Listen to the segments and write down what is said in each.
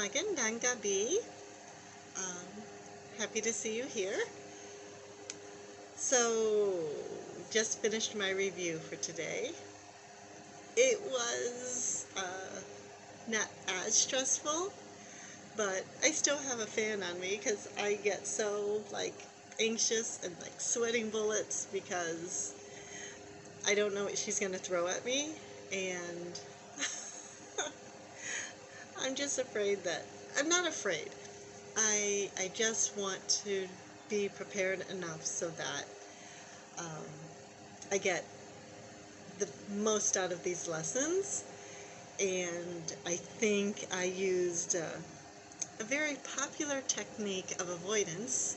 Magandang gabi. Happy to see you here. So, just finished my review for today. It was not as stressful, but I still have a fan on me because I get so anxious and sweating bullets because I don't know what she's going to throw at me, and I'm just afraid that I'm not afraid. I just want to be prepared enough so that I get the most out of these lessons. And I think I used a very popular technique of avoidance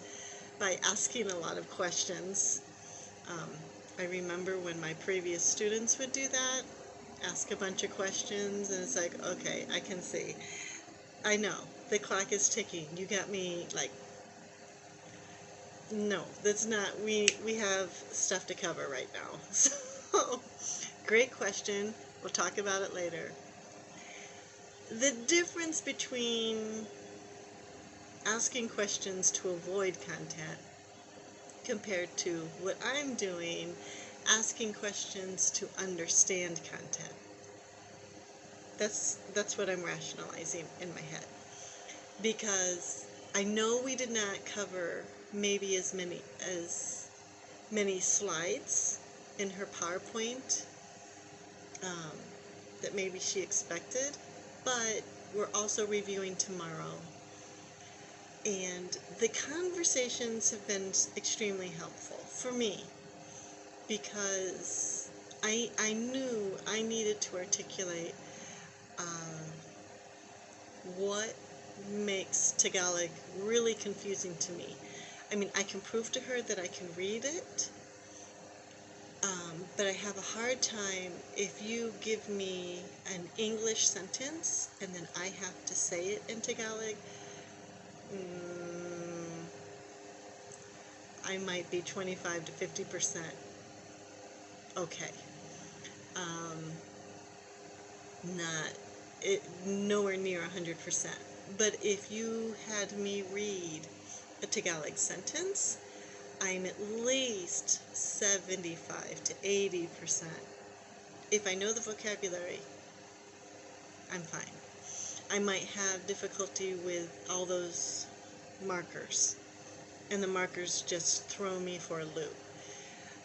by asking a lot of questions. I remember when my previous students would do that, ask a bunch of questions, and it's like, okay, I can see. I know, the clock is ticking. You got me no, that's not, we have stuff to cover right now. So, great question. We'll talk about it later. The difference between asking questions to avoid content compared to what I'm doing, asking questions to understand content. That's what I'm rationalizing in my head. Because I know we did not cover maybe as many slides in her PowerPoint that maybe she expected, but we're also reviewing tomorrow. And the conversations have been extremely helpful for me because I knew I needed to articulate what makes Tagalog really confusing to me. I mean, I can prove to her that I can read it, but I have a hard time if you give me an English sentence and then I have to say it in Tagalog. I might be 25 to 50% okay. Nowhere near 100%. But if you had me read a Tagalog sentence, I'm at least 75 to 80%. If I know the vocabulary, I'm fine. I might have difficulty with all those markers, and the markers just throw me for a loop.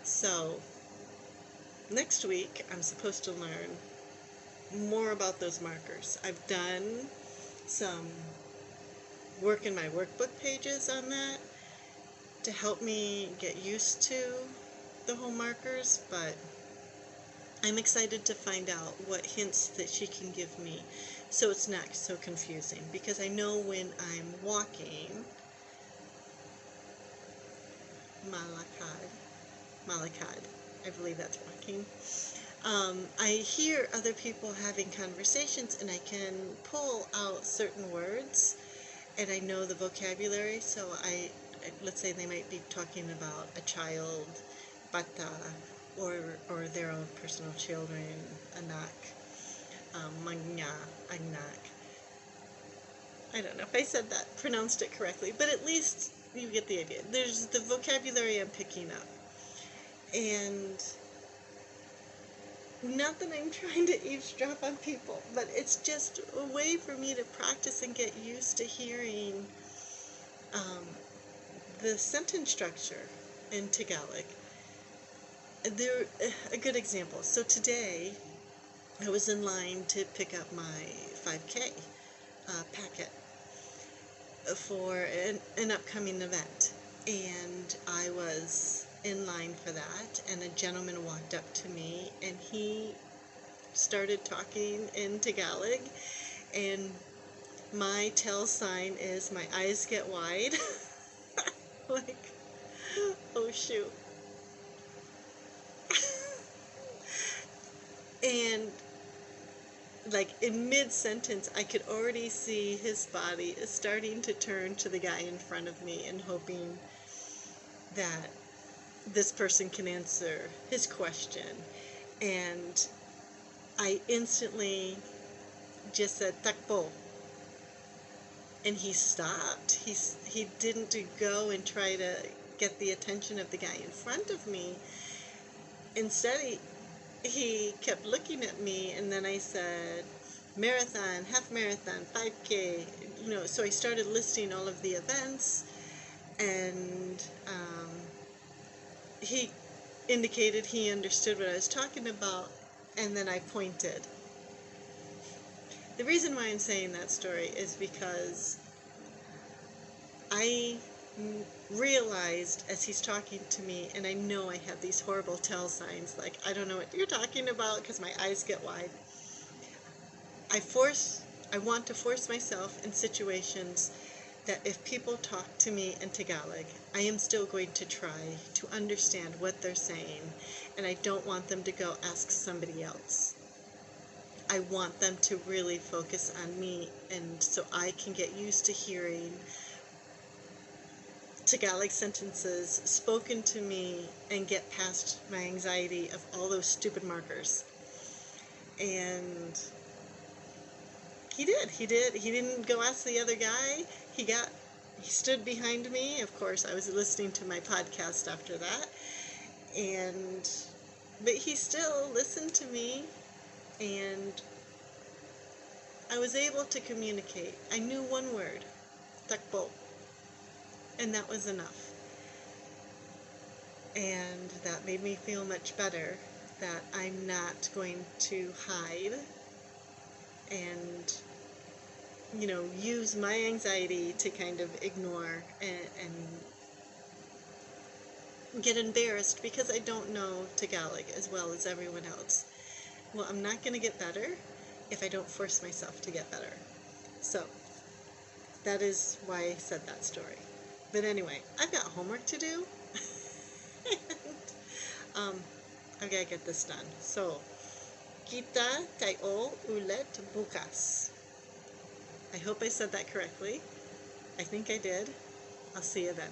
So, next week, I'm supposed to learn more about those markers. I've done some work in my workbook pages on that to help me get used to the whole markers, but I'm excited to find out what hints that she can give me so it's not so confusing, because I know when I'm walking, malakad, I believe that's walking, I hear other people having conversations and I can pull out certain words and I know the vocabulary, so let's say they might be talking about a child, bata, or their own personal children, anak, magna, agnak. I don't know if I said that, pronounced it correctly, but at least you get the idea. There's the vocabulary I'm picking up. And not that I'm trying to eavesdrop on people, but it's just a way for me to practice and get used to hearing the sentence structure in Tagalog. They're a good example. So today, I was in line to pick up my 5K packet for an upcoming event, and I was in line for that, and a gentleman walked up to me and he started talking in Tagalog, and my tell sign is my eyes get wide. Like, oh shoot. And in mid-sentence, I could already see his body is starting to turn to the guy in front of me and hoping that this person can answer his question. And I instantly just said, takbo. And he stopped. He didn't go and try to get the attention of the guy in front of me. Instead, he kept looking at me, and then I said, marathon, half marathon, 5K, so I started listing all of the events, and he indicated he understood what I was talking about, and then I pointed. The reason why I'm saying that story is because I realized as he's talking to me, and I know I have these horrible tell signs, like, I don't know what you're talking about, because my eyes get wide. I want to force myself in situations that if people talk to me in Tagalog, I am still going to try to understand what they're saying, and I don't want them to go ask somebody else. I want them to really focus on me, and so I can get used to hearing Tagalog sentences spoken to me and get past my anxiety of all those stupid markers. And he did. He didn't go ask the other guy. He stood behind me. Of course, I was listening to my podcast after that. But he still listened to me, and I was able to communicate. I knew one word, takbo, and that was enough. And that made me feel much better, that I'm not going to hide and, use my anxiety to kind of ignore and get embarrassed because I don't know Tagalog as well as everyone else. Well, I'm not going to get better if I don't force myself to get better. So, that is why I said that story. But anyway, I've got homework to do. I've got to get this done. So, kita tayo ulit bukas. I hope I said that correctly. I think I did. I'll see you then.